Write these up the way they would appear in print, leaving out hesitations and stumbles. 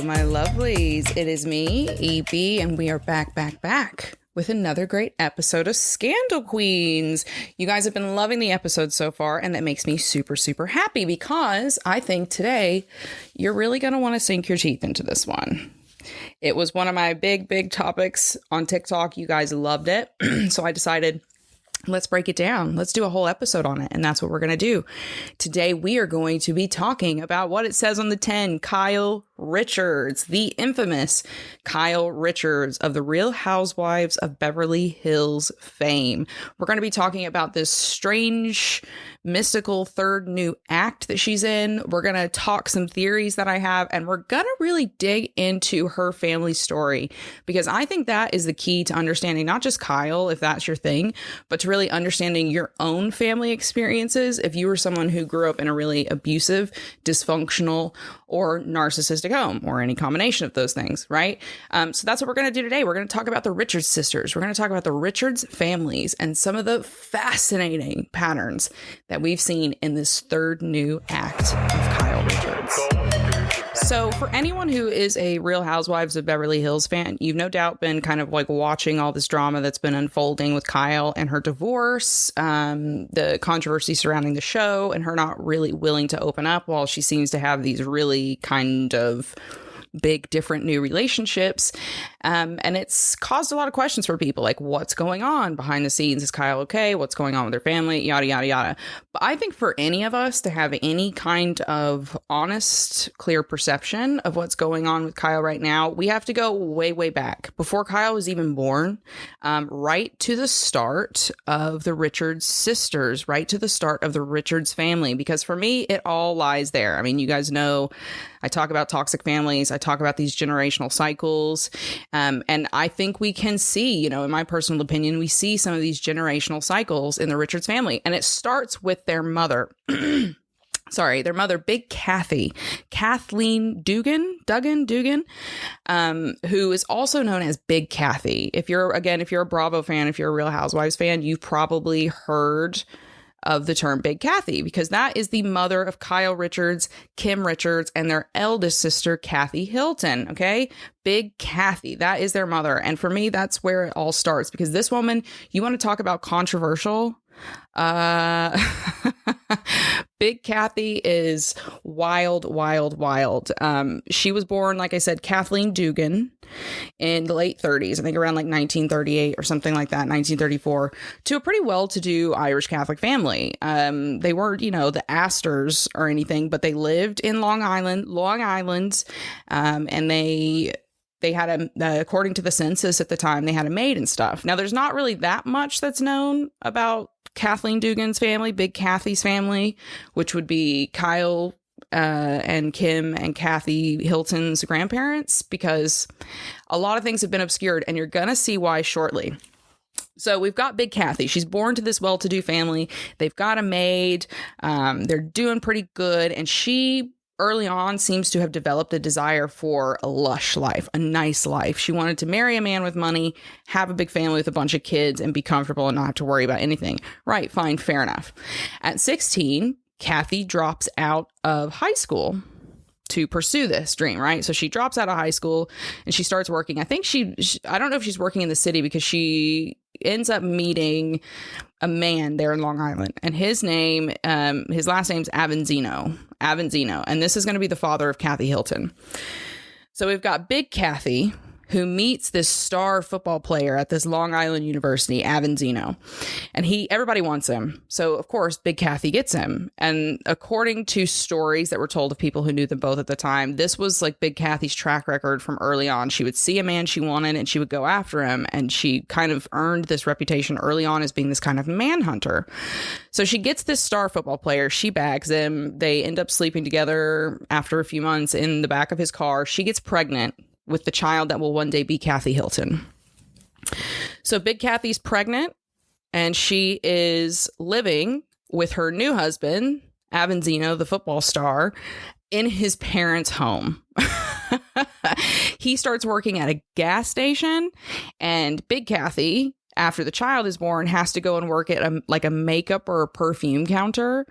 my lovelies. It is me, EP, and we are back with another great episode of Scandal Queens. You guys have been loving the episode so far, and that makes me super, super happy because I think today you're really going to want to sink your teeth into this one. It was one of my big topics on TikTok. You guys loved it. So I decided, let's break it down. Let's do a whole episode on it. And that's what we're going to do. Today, we are going to be talking about what it says on the 10, Kyle Richards, the infamous Kyle Richards of the Real Housewives of Beverly Hills fame. We're going to be talking about this strange, mystical third new act that she's in. We're going to talk some theories that I have, and we're going to really dig into her family story because I think that is the key to understanding not just Kyle, if that's your thing, but to really understanding your own family experiences if you were someone who grew up in a really abusive, dysfunctional, or narcissistic home, or any combination of those things, right? So that's what we're going to do today. We're going to talk about the Richards sisters. We're going to talk about the Richards families and some of the fascinating patterns that we've seen in this third new act of Kyle Richards. So for anyone who is a Real Housewives of Beverly Hills fan, you've no doubt been kind of like watching all this drama that's been unfolding with Kyle and her divorce, the controversy surrounding the show, and her not really willing to open up while she seems to have these really kind of big, different new relationships. And it's caused a lot of questions for people, like what's going on behind the scenes? Is Kyle okay? What's going on with their family? Yada, yada, yada. But I think for any of us to have any kind of honest, clear perception of what's going on with Kyle right now, we have to go way back before Kyle was even born, right to the start of the Richards sisters, right to the start of the Richards family. Because for me, it all lies there. I mean, you guys know I talk about toxic families. I talk about these generational cycles. And I think we can see, in my personal opinion, we see some of these generational cycles in the Richards family. And it starts with their mother. Their mother, Big Kathy, Kathleen Dugan, who is also known as Big Kathy. If you're a Bravo fan, if you're a Real Housewives fan, you've probably heard of the term Big Kathy, because that is the mother of Kyle Richards, Kim Richards, and their eldest sister, Kathy Hilton. Okay. Big Kathy. That is their mother. And for me, that's where it all starts, because this woman, you want to talk about controversial? Big Kathy is wild. She was born, like I said, Kathleen Dugan in the late 30s, I think around like 1938 or something like that, 1934, to a pretty well-to-do Irish Catholic family. They weren't, the Astors or anything, but they lived in Long Island, and they had according to the census at the time, they had a maid and stuff. Now, there's not really that much that's known about Kathleen Dugan's family, Big Kathy's family, which would be Kyle and Kim and Kathy Hilton's grandparents, because a lot of things have been obscured, and you're going to see why shortly. So we've got Big Kathy. She's born to this well-to-do family. They've got a maid. They're doing pretty good. And she early on seems to have developed a desire for a lush life, a nice life. She wanted to marry a man with money, have a big family with a bunch of kids, and be comfortable and not have to worry about anything. Right, fine, fair enough. At 16, Kathy drops out of high school to pursue this dream, right? So she drops out of high school and she starts working. I think I don't know if she's working in the city, because she ends up meeting a man there in Long Island, and his last name's Avanzino. And this is going to be the father of Kathy Hilton. So we've got Big Kathy, who meets this star football player at this Long Island University, Avanzino. And everybody wants him. So, of course, Big Kathy gets him. And according to stories that were told of people who knew them both at the time, this was like Big Kathy's track record from early on. She would see a man she wanted and she would go after him. And she kind of earned this reputation early on as being this kind of manhunter. So she gets this star football player. She bags him. They end up sleeping together after a few months in the back of his car. She gets pregnant with the child that will one day be Kathy Hilton. So Big Kathy's pregnant, and she is living with her new husband, Avanzino, the football star, in his parents' home. He starts working at a gas station, and Big Kathy, after the child is born, has to go and work at a makeup or a perfume counter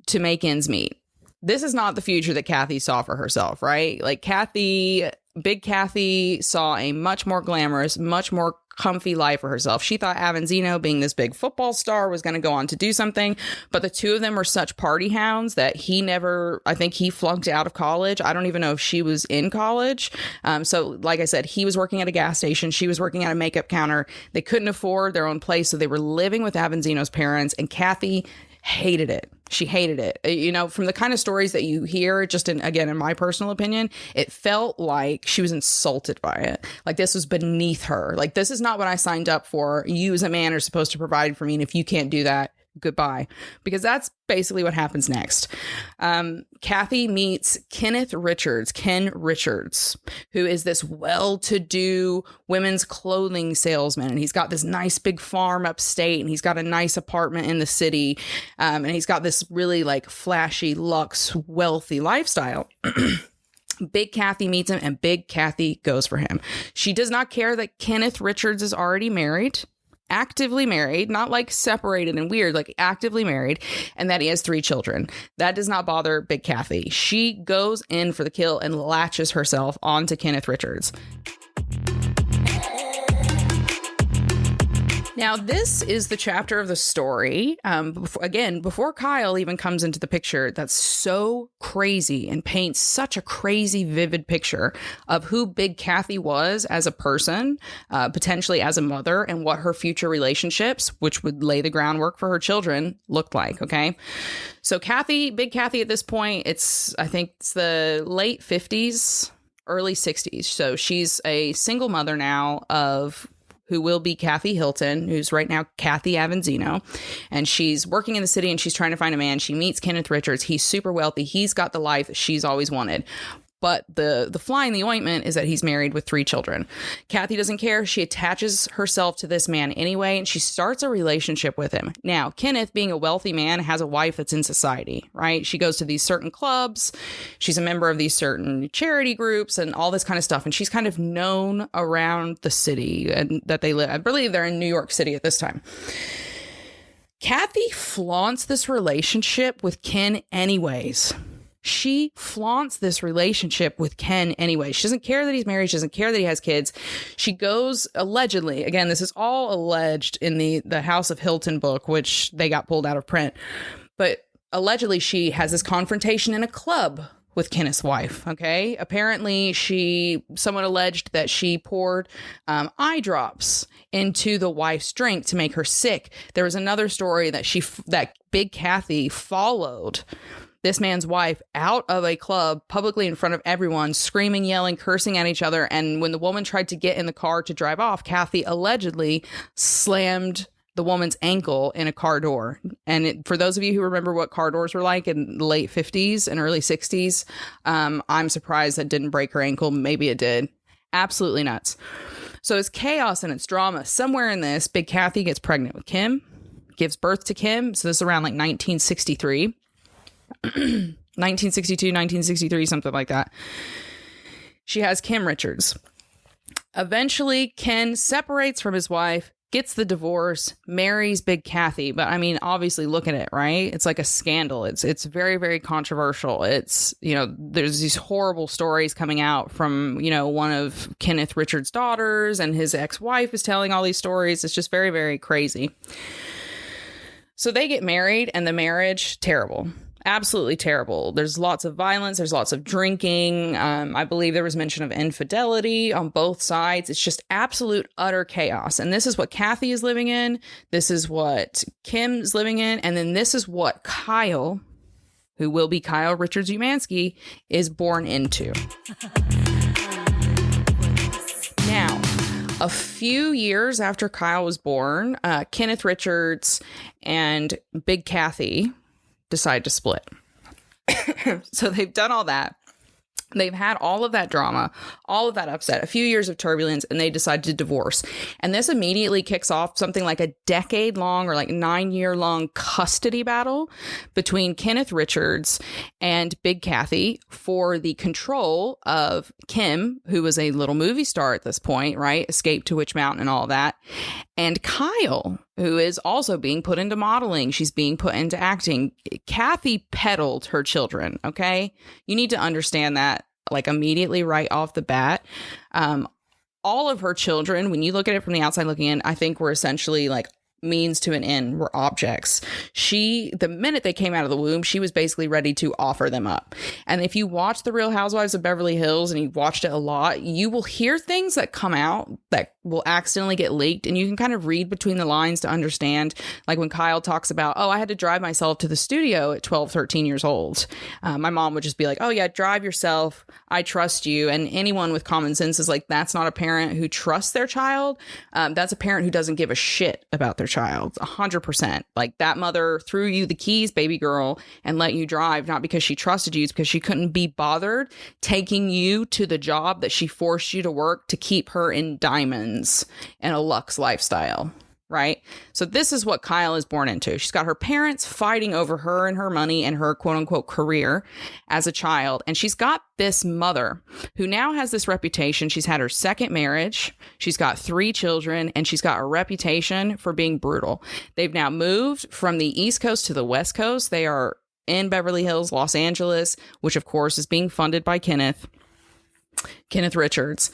to make ends meet. this is not the future that Kathy saw for herself, right? Like Big Kathy saw a much more glamorous, much more comfy life for herself. She thought Avanzino, being this big football star, was going to go on to do something, but the two of them were such party hounds that I think he flunked out of college. I don't even know if she was in college. So like I said, he was working at a gas station. She was working at a makeup counter. They couldn't afford their own place, so they were living with Avanzino's parents, and Kathy hated it. She hated it. You know, from the kind of stories that you hear, just in my personal opinion, it felt like she was insulted by it. Like this was beneath her. Like, this is not what I signed up for. You as a man are supposed to provide for me. And if you can't do that, goodbye. Because that's basically what happens next. Kathy meets Ken Richards, who is this well-to-do women's clothing salesman. And he's got this nice big farm upstate, and he's got a nice apartment in the city. And he's got this really like flashy, luxe, wealthy lifestyle. Big Kathy meets him, and Big Kathy goes for him. She does not care that Kenneth Richards is already married. Actively married, not like separated and weird, like actively married, and that he has 3 children. That does not bother Big Kathy. She goes in for the kill and latches herself onto Kenneth Richards. Now, this is the chapter of the story, before Kyle even comes into the picture, that's so crazy and paints such a crazy, vivid picture of who Big Kathy was as a person, potentially as a mother, and what her future relationships, which would lay the groundwork for her children, looked like, okay? So Big Kathy at this point, I think it's the late 50s, early 60s. So she's a single mother now of who will be Kathy Hilton, who's right now Kathy Avanzino. And she's working in the city and she's trying to find a man. She meets Kenneth Richards. He's super wealthy. He's got the life that she's always wanted. But the fly in the ointment is that he's married with 3 children. Kathy doesn't care. She attaches herself to this man anyway, and she starts a relationship with him. Now, Kenneth, being a wealthy man, has a wife that's in society, right? She goes to these certain clubs. She's a member of these certain charity groups and all this kind of stuff. And she's kind of known around the city and that they live. I believe they're in New York City at this time. Kathy flaunts this relationship with Ken anyways. She flaunts this relationship with Ken anyway. She doesn't care that he's married. She doesn't care that he has kids. She goes, allegedly, again, this is all alleged in the House of Hilton book, which they got pulled out of print. But allegedly, she has this confrontation in a club with Kenneth's wife, okay? Apparently, someone alleged that she poured eye drops into the wife's drink to make her sick. There was another story that Big Kathy followed this man's wife out of a club publicly in front of everyone, screaming, yelling, cursing at each other. And when the woman tried to get in the car to drive off, Kathy allegedly slammed the woman's ankle in a car door. And for those of you who remember what car doors were like in the late 50s and early 60s, I'm surprised that didn't break her ankle. Maybe it did. Absolutely nuts. So it's chaos and it's drama. Somewhere in this, Big Kathy gets pregnant with Kim, gives birth to Kim. So this is around like 1963. 1962, 1963, something like that. She has Kim Richards. Eventually, Ken separates from his wife, gets the divorce, marries Big Kathy. But I mean, obviously, look at it, right? It's like a scandal. It's very, very controversial. It's, there's these horrible stories coming out from, one of Kenneth Richards' daughters, and his ex-wife is telling all these stories. It's just very, very crazy. So they get married, and the marriage, terrible. Absolutely terrible. There's lots of violence. There's lots of drinking. I believe there was mention of infidelity on both sides. It's just absolute, utter chaos. And this is what Kathy is living in. This is what Kim's living in. And then this is what Kyle, who will be Kyle Richards Umansky, is born into. Now, a few years after Kyle was born, Kenneth Richards and Big Kathy decide to split. So they've done all that. They've had all of that drama, all of that upset, a few years of turbulence, and they decide to divorce. And this immediately kicks off something like a decade-long or like 9-year-long custody battle between Kenneth Richards and Big Kathy for the control of Kim, who was a little movie star at this point, right? Escape to Witch Mountain and all that. And Kyle, who is also being put into modeling. She's being put into acting. Kathy peddled her children, okay? You need to understand that, like, immediately right off the bat. All of her children, when you look at it from the outside looking in, I think were essentially like means to an end, were objects. The minute they came out of the womb, she was basically ready to offer them up. And if you watch The Real Housewives of Beverly Hills and you've watched it a lot, you will hear things that come out that will accidentally get leaked, and you can kind of read between the lines to understand. Like when Kyle talks about, I had to drive myself to the studio at 12, 13 years old. My mom would just be like, oh yeah, drive yourself. I trust you. And anyone with common sense is like, that's not a parent who trusts their child. That's a parent who doesn't give a shit about their child. 100%. Like, that mother threw you the keys, baby girl, and let you drive, not because she trusted you. It's because she couldn't be bothered taking you to the job that she forced you to work to keep her in diamonds and a luxe lifestyle, right? So this is what Kyle is born into. She's got her parents fighting over her and her money and her quote unquote career as a child. And she's got this mother who now has this reputation. She's had her second marriage. She's got 3 children, and she's got a reputation for being brutal. They've now moved from the East Coast to the West Coast. They are in Beverly Hills, Los Angeles, which of course is being funded by Kenneth Richards.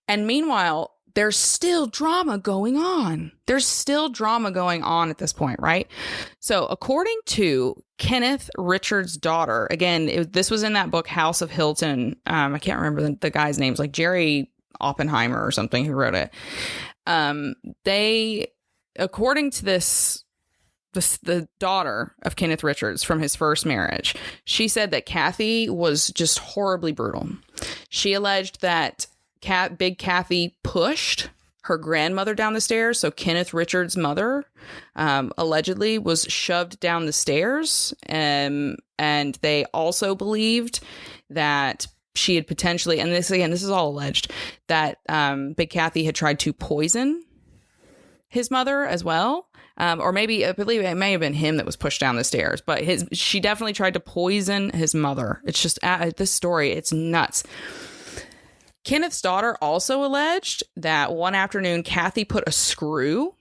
And meanwhile, there's still drama going on. There's still drama going on at this point, right? So according to Kenneth Richards' daughter, again, this was in that book, House of Hilton. I can't remember the guy's names, like Jerry Oppenheimer or something, who wrote it. According to the daughter of Kenneth Richards from his first marriage, she said that Kathy was just horribly brutal. She alleged that Big Kathy pushed her grandmother down the stairs. So Kenneth Richards' mother allegedly was shoved down the stairs. And they also believed that she had potentially, and this is all alleged, that Big Kathy had tried to poison his mother as well. Or maybe, I believe it may have been him that was pushed down the stairs, but she definitely tried to poison his mother. It's just, this story, it's nuts. Kenneth's daughter also alleged that one afternoon, Kathy put a screw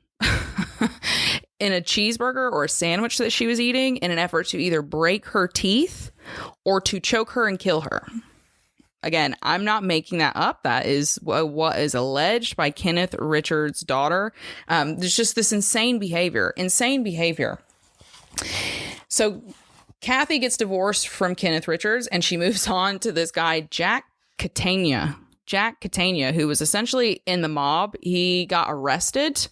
in a cheeseburger or a sandwich that she was eating in an effort to either break her teeth or to choke her and kill her. Again, I'm not making that up. That is what is alleged by Kenneth Richards' daughter. There's just this insane behavior. So Kathy gets divorced from Kenneth Richards, and she moves on to this guy, Jack Catania, who was essentially in the mob. He got arrested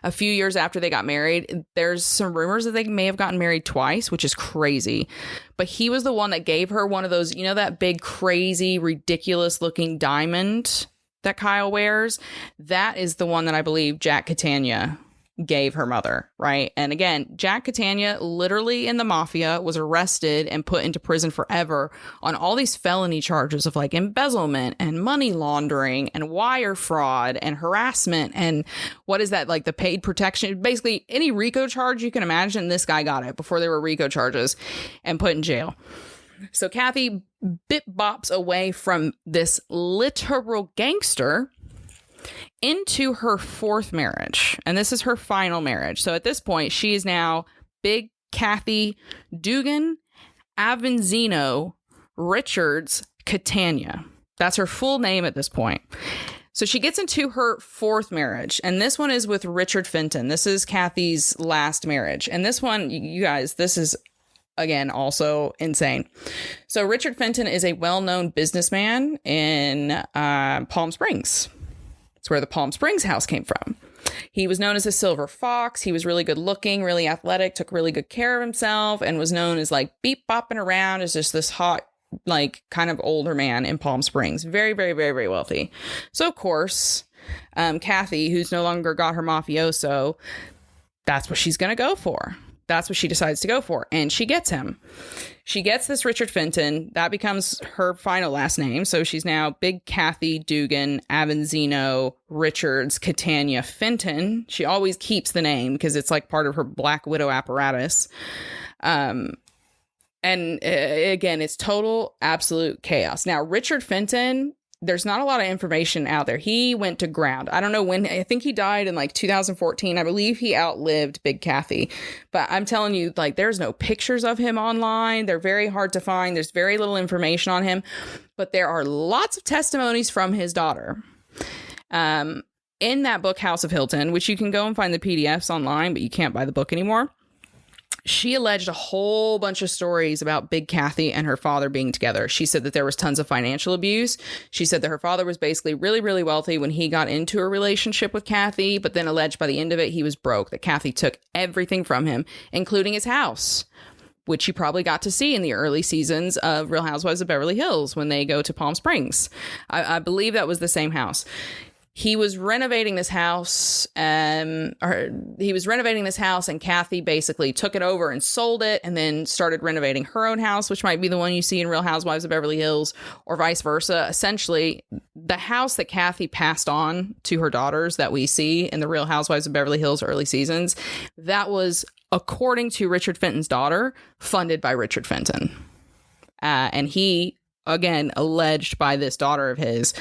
a few years after they got married. There's some rumors that they may have gotten married twice, which is crazy. But he was the one that gave her one of those, that big, crazy, ridiculous looking diamond that Kyle wears. That is the one that I believe Jack Catania gave her mother, right? And again, Jack Catania, literally in the mafia, was arrested and put into prison forever on all these felony charges of like embezzlement and money laundering and wire fraud and harassment and what is that, like the paid protection, basically any RICO charge you can imagine. This guy got it before there were RICO charges and put in jail. So Kathy bops away from this literal gangster into her 4th marriage. And this is her final marriage. So at this point, she is now Big Kathy Dugan Avanzino Richards Catania. That's her full name at this point. So she gets into her 4th marriage. And this one is with Richard Fenton. This is Kathy's last marriage. And this one, you guys, this is, again, also insane. So Richard Fenton is a well-known businessman in Palm Springs. It's where the Palm Springs house came from. He was known as a silver fox. He was really good looking, really athletic, took really good care of himself, and was known as like beep bopping around as just this hot, like kind of older man in Palm Springs. Very, very, very, very wealthy. So of course, Kathy, who's no longer got her mafioso, that's what she's going to go for. That's what she decides to go for. And she gets him. She gets this Richard Fenton. That becomes her final last name. So she's now Big Kathy Dugan Avanzino Richards Catania Fenton. She always keeps the name because it's like part of her Black Widow apparatus. And again, it's total absolute chaos. Now, Richard Fenton, there's not a lot of information out there. He went to ground. I don't know when. I think he died in like 2014. I believe he outlived Big Kathy. But I'm telling you, like, there's no pictures of him online. They're very hard to find. There's very little information on him. But there are lots of testimonies from his daughter. In that book, House of Hilton, which you can go and find the PDFs online, but you can't buy the book anymore. She alleged a whole bunch of stories about Big Kathy and her father being together. She said that there was tons of financial abuse. She said that her father was basically really, really wealthy when he got into a relationship with Kathy, but then alleged by the end of it, he was broke, that Kathy took everything from him, including his house, which you probably got to see in the early seasons of Real Housewives of Beverly Hills when they go to Palm Springs. I believe that was the same house. He was renovating this house, and Kathy basically took it over and sold it and then started renovating her own house, which might be the one you see in Real Housewives of Beverly Hills, or vice versa. Essentially, the house that Kathy passed on to her daughters that we see in the Real Housewives of Beverly Hills early seasons, that was, according to Richard Fenton's daughter, funded by Richard Fenton. And he, again, alleged by this daughter of his,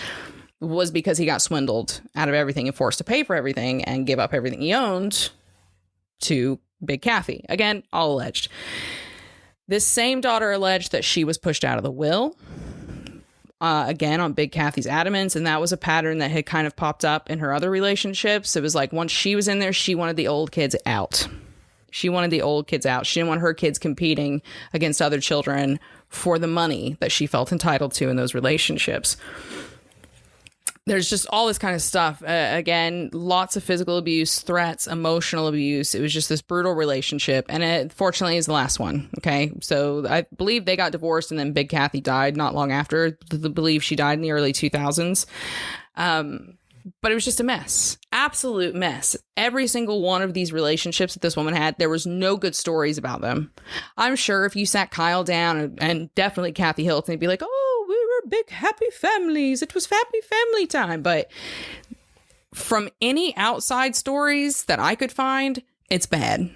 was because he got swindled out of everything and forced to pay for everything and give up everything he owned to Big Kathy. Again, all alleged. This same daughter alleged that she was pushed out of the will, again, on Big Kathy's adamance. And that was a pattern that had kind of popped up in her other relationships. It was like once she was in there, she wanted the old kids out. She wanted the old kids out. She didn't want her kids competing against other children for the money that she felt entitled to in those relationships. There's just all this kind of stuff. Again, lots of physical abuse, threats, emotional abuse. It was just this brutal relationship. And it, fortunately, is the last one. Okay. So I believe they got divorced and then Big Kathy died not long after. I believe she died in the early 2000s. But it was just a mess. Absolute mess. Every single one of these relationships that this woman had, there was no good stories about them. I'm sure if you sat Kyle down and definitely Kathy Hilton, he'd be like, oh, we were big happy families. It was happy family time. But from any outside stories that I could find, it's bad.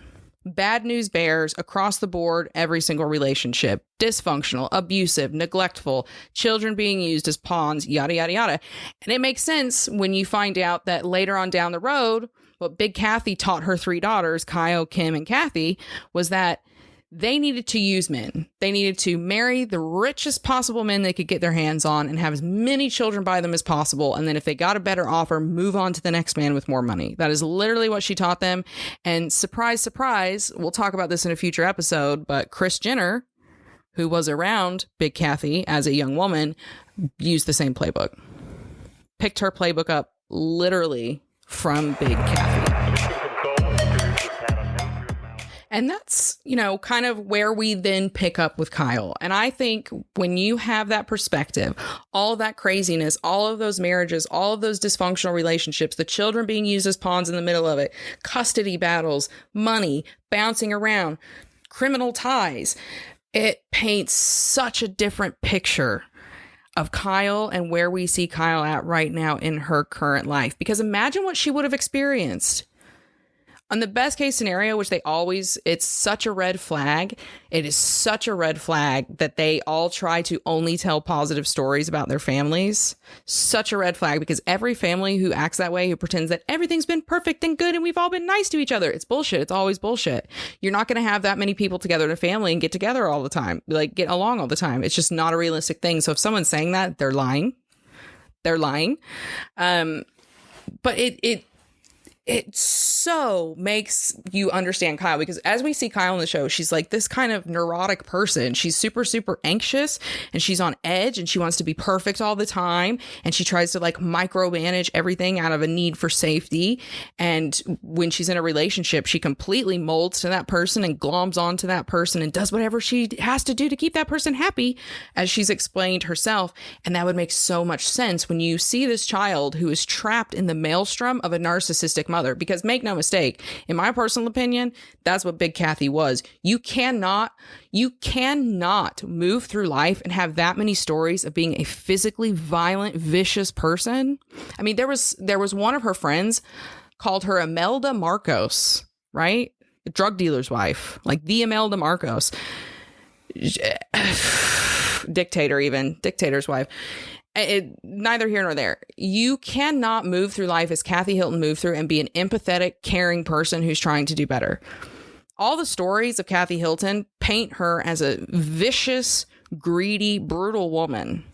Bad news bears across the board, every single relationship. Dysfunctional, abusive, neglectful, children being used as pawns, yada, yada, yada. And it makes sense when you find out that later on down the road, what Big Kathy taught her three daughters, Kyle, Kim, and Kathy, was that they needed to use men. They needed to marry the richest possible men they could get their hands on and have as many children by them as possible. And then if they got a better offer, move on to the next man with more money. That is literally what she taught them. And surprise, surprise, we'll talk about this in a future episode, but Kris Jenner, who was around Big Kathy as a young woman, used the same playbook. Picked her playbook up literally from Big Kathy. And that's, you know, kind of where we then pick up with Kyle. And I think when you have that perspective, all of that craziness, all of those marriages, all of those dysfunctional relationships, the children being used as pawns in the middle of it, custody battles, money, bouncing around, criminal ties, it paints such a different picture of Kyle and where we see Kyle at right now in her current life. Because imagine what she would have experienced. On the best case scenario, which it's such a red flag. It is such a red flag that they all try to only tell positive stories about their families. Such a red flag, because every family who acts that way, who pretends that everything's been perfect and good and we've all been nice to each other, it's bullshit. It's always bullshit. You're not going to have that many people together in a family and get together all the time, like get along all the time. It's just not a realistic thing. So if someone's saying that, they're lying. They're lying. But it so makes you understand Kyle, because as we see Kyle in the show, she's like this kind of neurotic person. She's super, super anxious and she's on edge and she wants to be perfect all the time. And she tries to like micromanage everything out of a need for safety. And when she's in a relationship, she completely molds to that person and gloms onto that person and does whatever she has to do to keep that person happy, as she's explained herself. And that would make so much sense when you see this child who is trapped in the maelstrom of a narcissistic mother. Because make no mistake, in my personal opinion, that's what Big Kathy was. You cannot move through life and have that many stories of being a physically violent, vicious person. I mean, there was one of her friends called her Imelda Marcos, right? The drug dealer's wife, like the Imelda Marcos, dictator's wife. neither here nor there. You cannot move through life as Kathy Hilton moved through and be an empathetic, caring person who's trying to do better. All the stories of Kathy Hilton paint her as a vicious, greedy, brutal woman.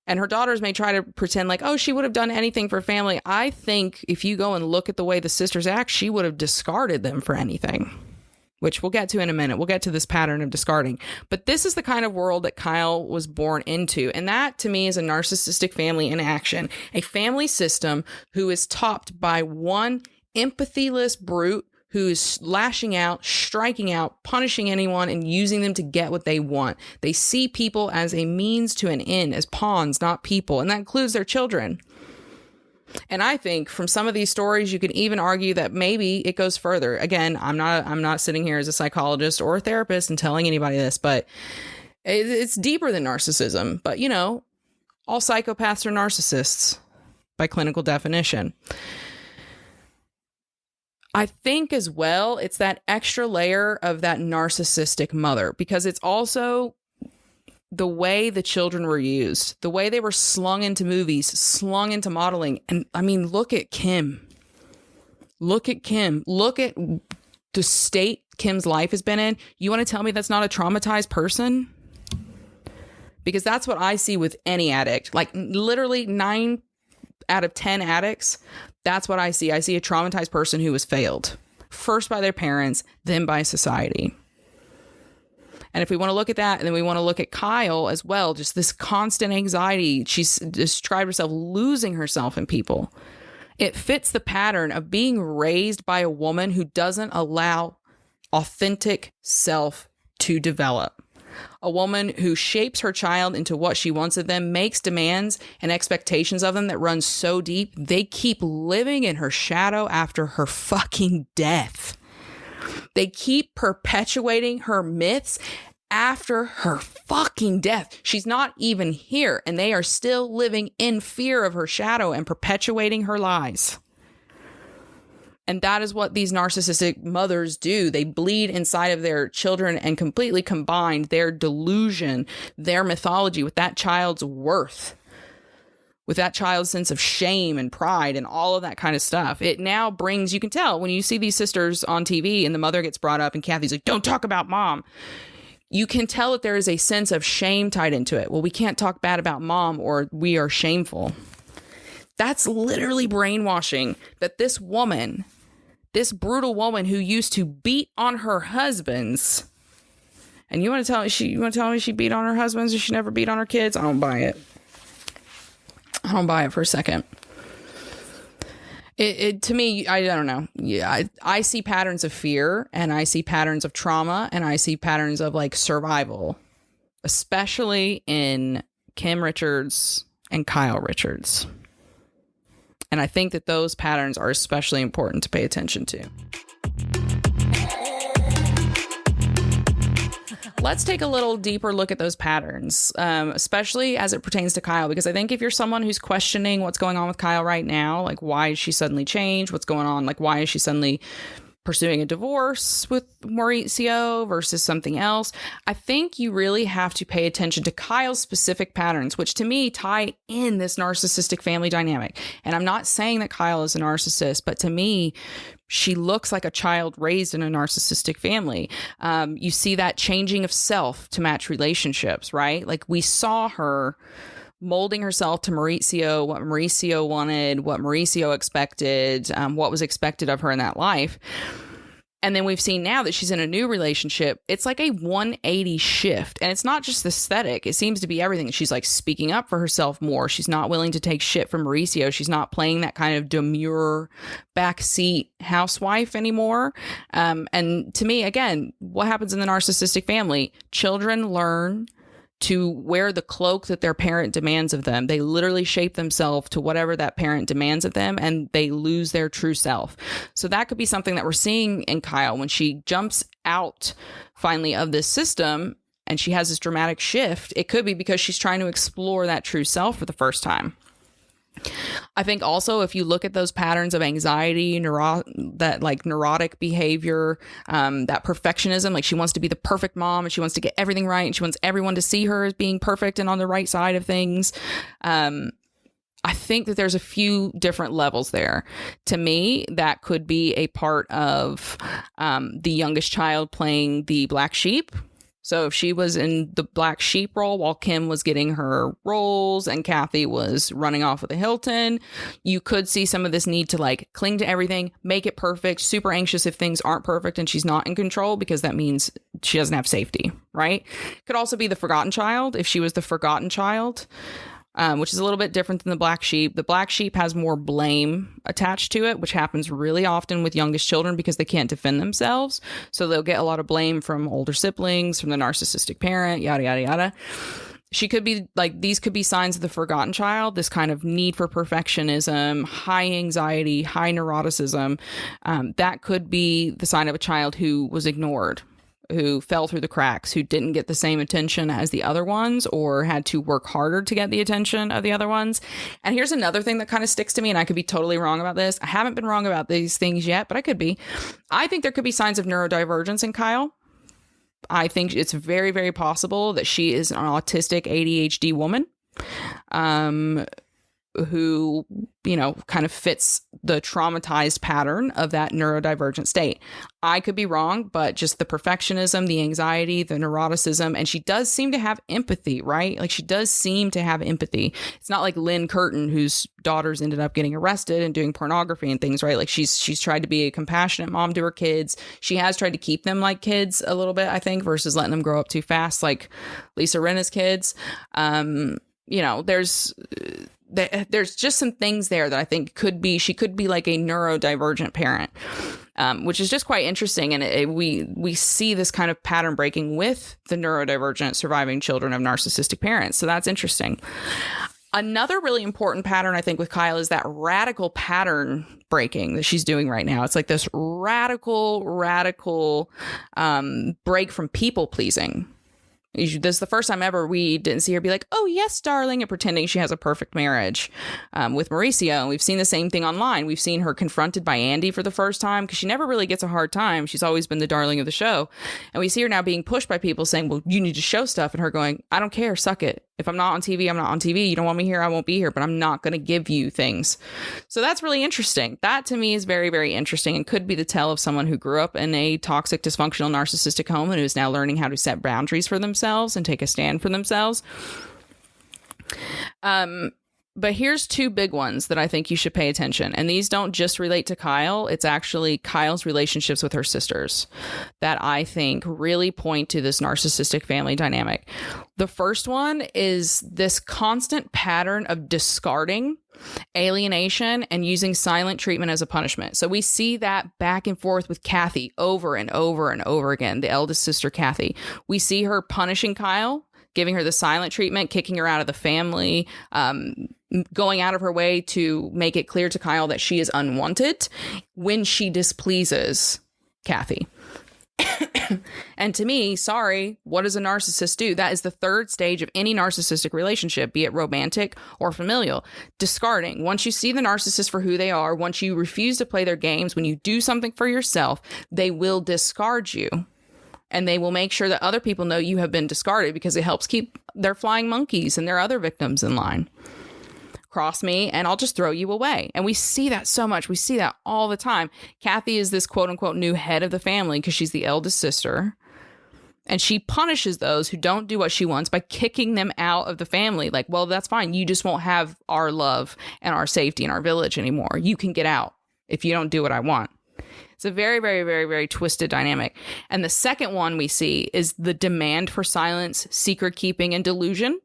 And her daughters may try to pretend like, oh, she would have done anything for family. I think if you go and look at the way the sisters act, she would have discarded them for anything, which we'll get to in a minute. We'll get to this pattern of discarding. But this is the kind of world that Kyle was born into. And that, to me, is a narcissistic family in action. A family system who is topped by one empathyless brute who is lashing out, striking out, punishing anyone, and using them to get what they want. They see people as a means to an end, as pawns, not people. And that includes their children. And I think from some of these stories, you can even argue that maybe it goes further. Again, I'm not sitting here as a psychologist or a therapist and telling anybody this, but it's deeper than narcissism. But, you know, all psychopaths are narcissists by clinical definition. I think as well, it's that extra layer of that narcissistic mother, because it's also the way the children were used, the way they were slung into movies, slung into modeling. And I mean, look at Kim. Look at Kim. Look at the state Kim's life has been in. You want to tell me that's not a traumatized person? Because that's what I see with any addict. Like literally 9 out of 10 addicts. That's what I see. I see a traumatized person who was failed. First by their parents, then by society. And if we want to look at that, and then we want to look at Kyle as well, just this constant anxiety. She's described herself losing herself in people. It fits the pattern of being raised by a woman who doesn't allow authentic self to develop. A woman who shapes her child into what she wants of them, makes demands and expectations of them that run so deep, they keep living in her shadow after her fucking death. They keep perpetuating her myths after her fucking death. She's not even here, and they are still living in fear of her shadow and perpetuating her lies. And that is what these narcissistic mothers do. They bleed inside of their children and completely combine their delusion, their mythology with that child's worth, with that child's sense of shame and pride and all of that kind of stuff. It now brings, you can tell when you see these sisters on TV and the mother gets brought up and Kathy's like, don't talk about mom. You can tell that there is a sense of shame tied into it. Well, we can't talk bad about mom or we are shameful. That's literally brainwashing that this woman, this brutal woman who used to beat on her husbands, and you want to tell me she beat on her husbands and she never beat on her kids? I don't buy it. I don't buy it for a second. It to me, I don't know. Yeah, I see patterns of fear, and I see patterns of trauma, and I see patterns of like survival, especially in Kim Richards and Kyle Richards. And I think that those patterns are especially important to pay attention to. Let's take a little deeper look at those patterns, especially as it pertains to Kyle, because I think if you're someone who's questioning what's going on with Kyle right now, like why is she suddenly changed? What's going on? Like why is she suddenly pursuing a divorce with Mauricio versus something else? I think you really have to pay attention to Kyle's specific patterns, which to me tie in this narcissistic family dynamic. And I'm not saying that Kyle is a narcissist, but to me, she looks like a child raised in a narcissistic family. You see that changing of self to match relationships, right? Like we saw her molding herself to Mauricio, what Mauricio wanted, what Mauricio expected, what was expected of her in that life. And then we've seen now that she's in a new relationship. It's like a 180 shift. And it's not just aesthetic. It seems to be everything. She's like speaking up for herself more. She's not willing to take shit from Mauricio. She's not playing that kind of demure backseat housewife anymore. And to me, again, what happens in the narcissistic family? Children learn to wear the cloak that their parent demands of them. They literally shape themselves to whatever that parent demands of them, and they lose their true self. So that could be something that we're seeing in Kyle when she jumps out finally of this system and she has this dramatic shift. It could be because she's trying to explore that true self for the first time. I think also if you look at those patterns of anxiety, that like neurotic behavior, that perfectionism, like she wants to be the perfect mom and she wants to get everything right and she wants everyone to see her as being perfect and on the right side of things. I think that there's a few different levels there. To me, that could be a part of the youngest child playing the black sheep. So if she was in the black sheep role while Kim was getting her roles and Kathy was running off with a Hilton, you could see some of this need to like cling to everything, make it perfect, super anxious if things aren't perfect and she's not in control because that means she doesn't have safety, right? Could also be the forgotten child if she was the forgotten child. Which is a little bit different than the black sheep. The black sheep has more blame attached to it, which happens really often with youngest children because they can't defend themselves. So they'll get a lot of blame from older siblings, from the narcissistic parent, yada, yada, yada. She could be like, these could be signs of the forgotten child, this kind of need for perfectionism, high anxiety, high neuroticism. That could be the sign of a child who was ignored, who fell through the cracks, who didn't get the same attention as the other ones or had to work harder to get the attention of the other ones. And here's another thing that kind of sticks to me, and I could be totally wrong about this. I haven't been wrong about these things yet, but I could be. I think there could be signs of neurodivergence in Kyle. I think it's very, very possible that she is an autistic ADHD woman. Who, you know, kind of fits the traumatized pattern of that neurodivergent state. I could be wrong, but just the perfectionism, the anxiety, the neuroticism, and she does seem to have empathy, right? Like she does seem to have empathy. It's not like Lynn Curtin, whose daughters ended up getting arrested and doing pornography and things, right? Like she's tried to be a compassionate mom to her kids. She has tried to keep them like kids a little bit, I think, versus letting them grow up too fast, like Lisa Rinna's kids. You know, there's just some things there that I think she could be like a neurodivergent parent, which is just quite interesting. And we see this kind of pattern breaking with the neurodivergent surviving children of narcissistic parents. So that's interesting. Another really important pattern, I think, with Kyle is that radical pattern breaking that she's doing right now. It's like this radical break from people pleasing. This is the first time ever we didn't see her be like, oh, yes, darling, and pretending she has a perfect marriage with Mauricio. And we've seen the same thing online. We've seen her confronted by Andy for the first time because she never really gets a hard time. She's always been the darling of the show. And we see her now being pushed by people saying, well, you need to show stuff. And her going, I don't care. Suck it. If I'm not on TV, I'm not on TV. You don't want me here, I won't be here, but I'm not going to give you things. So that's really interesting. That to me is very, very interesting and could be the tell of someone who grew up in a toxic, dysfunctional, narcissistic home and who is now learning how to set boundaries for themselves and take a stand for themselves. But here's two big ones that I think you should pay attention. And these don't just relate to Kyle. It's actually Kyle's relationships with her sisters that I think really point to this narcissistic family dynamic. The first one is this constant pattern of discarding, alienation, and using silent treatment as a punishment. So we see that back and forth with Kathy over and over and over again, the eldest sister, Kathy. We see her punishing Kyle, giving her the silent treatment, kicking her out of the family, going out of her way to make it clear to Kyle that she is unwanted when she displeases Kathy. And to me, sorry, what does a narcissist do? That is the third stage of any narcissistic relationship, be it romantic or familial. Discarding. Once you see the narcissist for who they are, once you refuse to play their games, when you do something for yourself, they will discard you. And they will make sure that other people know you have been discarded because it helps keep their flying monkeys and their other victims in line. Cross me and I'll just throw you away. And we see that so much. We see that all the time. Kathy is this quote unquote new head of the family because she's the eldest sister. And she punishes those who don't do what she wants by kicking them out of the family. Like, well, that's fine. You just won't have our love and our safety in our village anymore. You can get out if you don't do what I want. It's a very, very, very, very twisted dynamic. And the second one we see is the demand for silence, secret keeping, and delusion.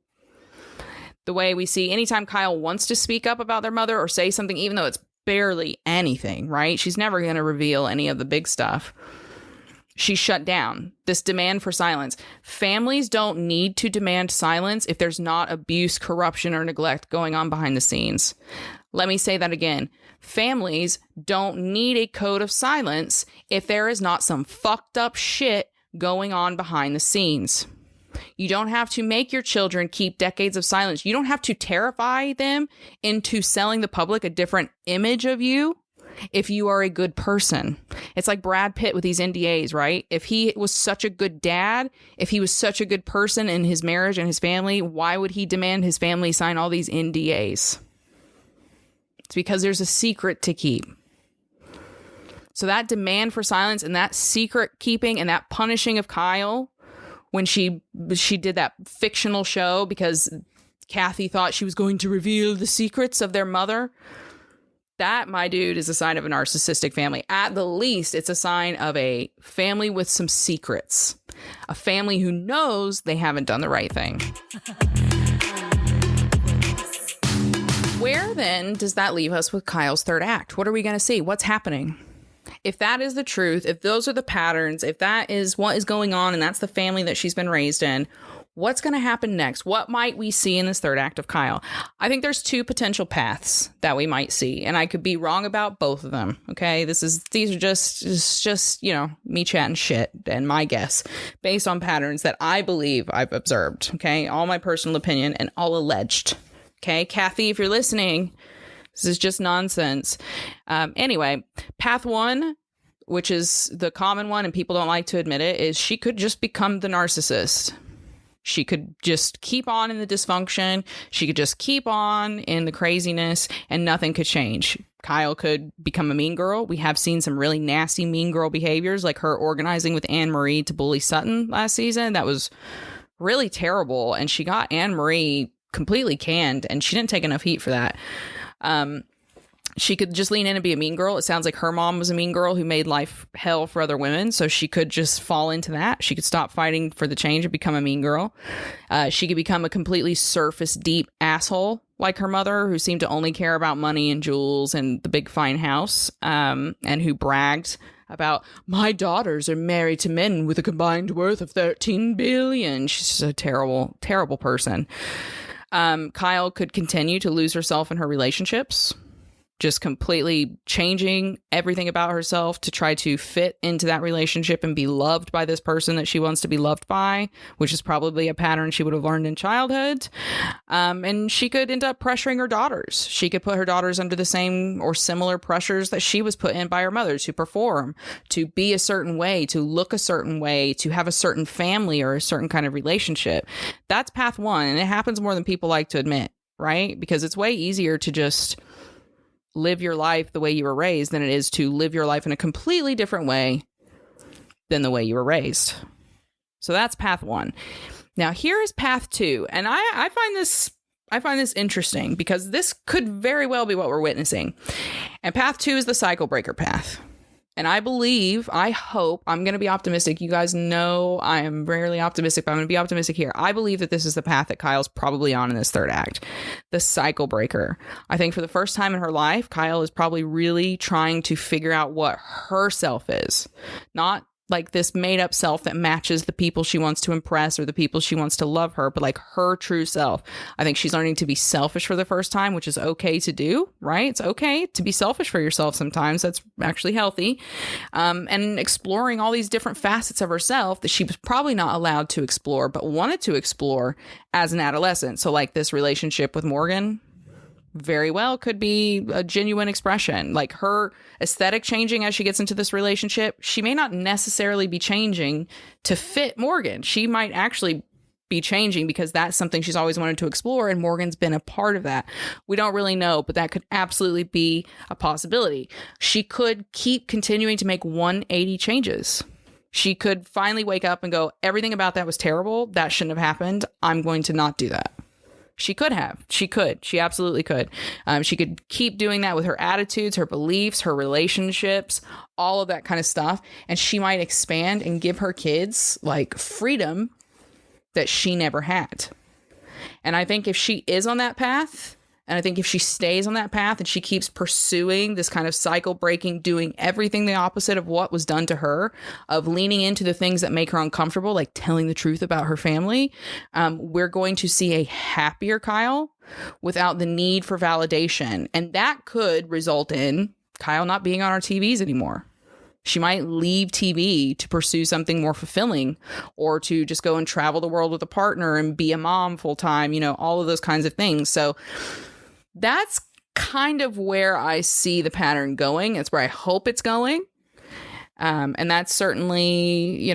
The way we see anytime Kyle wants to speak up about their mother or say something, even though it's barely anything, right? She's never going to reveal any of the big stuff. She's shut down. This demand for silence. Families don't need to demand silence if there's not abuse, corruption, or neglect going on behind the scenes. Let me say that again. Families don't need a code of silence if there is not some fucked up shit going on behind the scenes. You don't have to make your children keep decades of silence. You don't have to terrify them into selling the public a different image of you if you are a good person. It's like Brad Pitt with these NDAs, right? If he was such a good dad, if he was such a good person in his marriage and his family, why would he demand his family sign all these NDAs? It's because there's a secret to keep. So that demand for silence and that secret keeping and that punishing of Kyle when she did that fictional show because Kathy thought she was going to reveal the secrets of their mother, that, my dude, is a sign of a narcissistic family. At the least, it's a sign of a family with some secrets. A family who knows they haven't done the right thing. Where then does that leave us with Kyle's third act? What are we going to see? What's happening? If that is the truth, if those are the patterns, if that is what is going on and that's the family that she's been raised in, what's going to happen next? What might we see in this third act of Kyle? I think there's two potential paths that we might see, and I could be wrong about both of them. Okay, these are just me chatting shit and my guess based on patterns that I believe I've observed. Okay, all my personal opinion and all alleged. Okay, Kathy, if you're listening, this is just nonsense. Anyway, path one, which is the common one and people don't like to admit it, is she could just become the narcissist. She could just keep on in the dysfunction. She could just keep on in the craziness and nothing could change. Kyle could become a mean girl. We have seen some really nasty mean girl behaviors, like her organizing with Anne Marie to bully Sutton last season. That was really terrible. And she got Anne Marie completely canned and she didn't take enough heat for that. She could just lean in and be a mean girl. It sounds like her mom was a mean girl who made life hell for other women. So she could just fall into that. She could stop fighting for the change and become a mean girl. She could become a completely surface deep asshole like her mother, who seemed to only care about money and jewels and the big fine house, and who bragged about, my daughters are married to men with a combined worth of 13 billion. She's just a terrible, terrible person. Kyle could continue to lose herself in her relationships, just completely changing everything about herself to try to fit into that relationship and be loved by this person that she wants to be loved by, which is probably a pattern she would have learned in childhood. And she could end up pressuring her daughters. She could put her daughters under the same or similar pressures that she was put in by her mother to perform, to be a certain way, to look a certain way, to have a certain family or a certain kind of relationship. That's path one. And it happens more than people like to admit, right? Because it's way easier to just live your life the way you were raised than it is to live your life in a completely different way than the way you were raised. So that's path one. Now here is path two. And I find this interesting because this could very well be what we're witnessing. And path two is the cycle breaker path. And I hope, I'm going to be optimistic. You guys know I am rarely optimistic, but I'm going to be optimistic here. I believe that this is the path that Kyle's probably on in this third act. The cycle breaker. I think for the first time in her life, Kyle is probably really trying to figure out what her self is. Not like this made up self that matches the people she wants to impress or the people she wants to love her, but like her true self. I think she's learning to be selfish for the first time, which is okay to do, right? It's okay to be selfish for yourself sometimes. That's actually healthy. And exploring all these different facets of herself that she was probably not allowed to explore, but wanted to explore as an adolescent. So like this relationship with Morgan very well could be a genuine expression. Like her aesthetic changing as she gets into this relationship, she may not necessarily be changing to fit Morgan. She might actually be changing because that's something she's always wanted to explore, and Morgan's been a part of that. We don't really know, but that could absolutely be a possibility. She could keep continuing to make 180 changes. She could finally wake up and go, everything about that was terrible. That shouldn't have happened. I'm going to not do that. She could have. She could. She absolutely could. She could keep doing that with her attitudes, her beliefs, her relationships, all of that kind of stuff. And she might expand and give her kids like freedom that she never had. And I think if she is on that path, and I think if she stays on that path and she keeps pursuing this kind of cycle breaking, doing everything the opposite of what was done to her, of leaning into the things that make her uncomfortable, like telling the truth about her family, we're going to see a happier Kyle without the need for validation. And that could result in Kyle not being on our TVs anymore. She might leave TV to pursue something more fulfilling, or to just go and travel the world with a partner and be a mom full time, all of those kinds of things. So that's kind of where I see the pattern going. It's where I hope it's going. And that's certainly,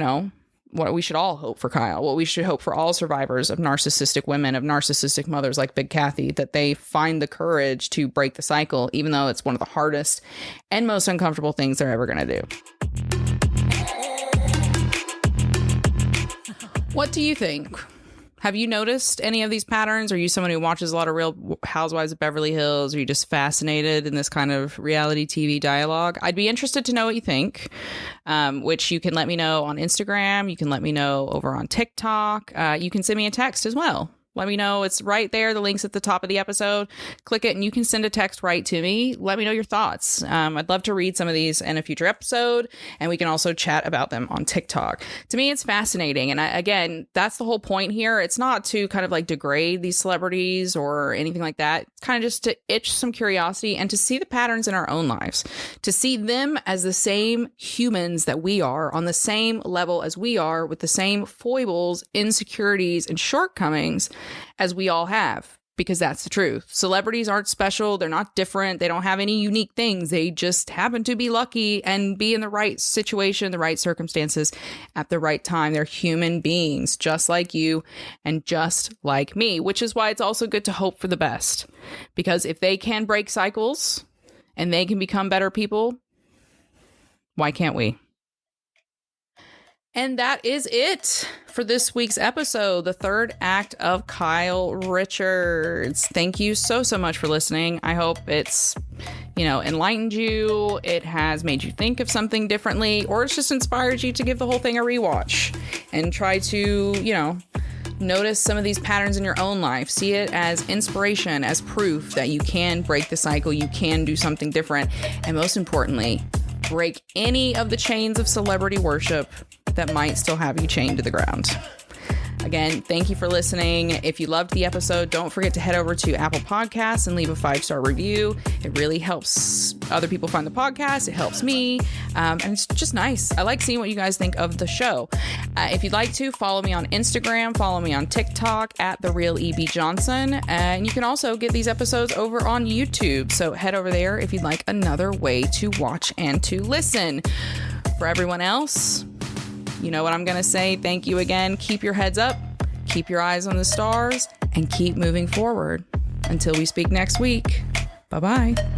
what we should all hope for Kyle, what we should hope for all survivors of narcissistic women, of narcissistic mothers like Big Kathy, that they find the courage to break the cycle, even though it's one of the hardest and most uncomfortable things they're ever going to do. What do you think? Have you noticed any of these patterns? Are you someone who watches a lot of Real Housewives of Beverly Hills? Are you just fascinated in this kind of reality TV dialogue? I'd be interested to know what you think, which you can let me know on Instagram. You can let me know over on TikTok. You can send me a text as well. Let me know. It's right there. The link's at the top of the episode. Click it and you can send a text right to me. Let me know your thoughts. I'd love to read some of these in a future episode, and we can also chat about them on TikTok. To me, it's fascinating. And again, that's the whole point here. It's not to kind of like degrade these celebrities or anything like that. It's kind of just to itch some curiosity and to see the patterns in our own lives, to see them as the same humans that we are, on the same level as we are, with the same foibles, insecurities, and shortcomings as we all have, because that's the truth. Celebrities aren't special. They're not different. They don't have any unique things. They just happen to be lucky and be in the right situation, the right circumstances at the right time. They're human beings, just like you and just like me, which is why it's also good to hope for the best. Because if they can break cycles and they can become better people, why can't we? And that is it for this week's episode, the third act of Kyle Richards. Thank you so much for listening. I hope it's, enlightened you. It has made you think of something differently, or it's just inspired you to give the whole thing a rewatch and try to, notice some of these patterns in your own life. See it as inspiration, as proof that you can break the cycle, you can do something different, and most importantly, break any of the chains of celebrity worship that might still have you chained to the ground. Again, thank you for listening. If you loved the episode, don't forget to head over to Apple Podcasts and leave a 5-star review. It really helps other people find the podcast. It helps me. And it's just nice. I like seeing what you guys think of the show. If you'd like to, follow me on Instagram, follow me on TikTok at @TheRealEBJohnson. And you can also get these episodes over on YouTube. So head over there if you'd like another way to watch and to listen. For everyone else, you know what I'm going to say. Thank you again. Keep your heads up, keep your eyes on the stars, and keep moving forward. Until we speak next week. Bye-bye.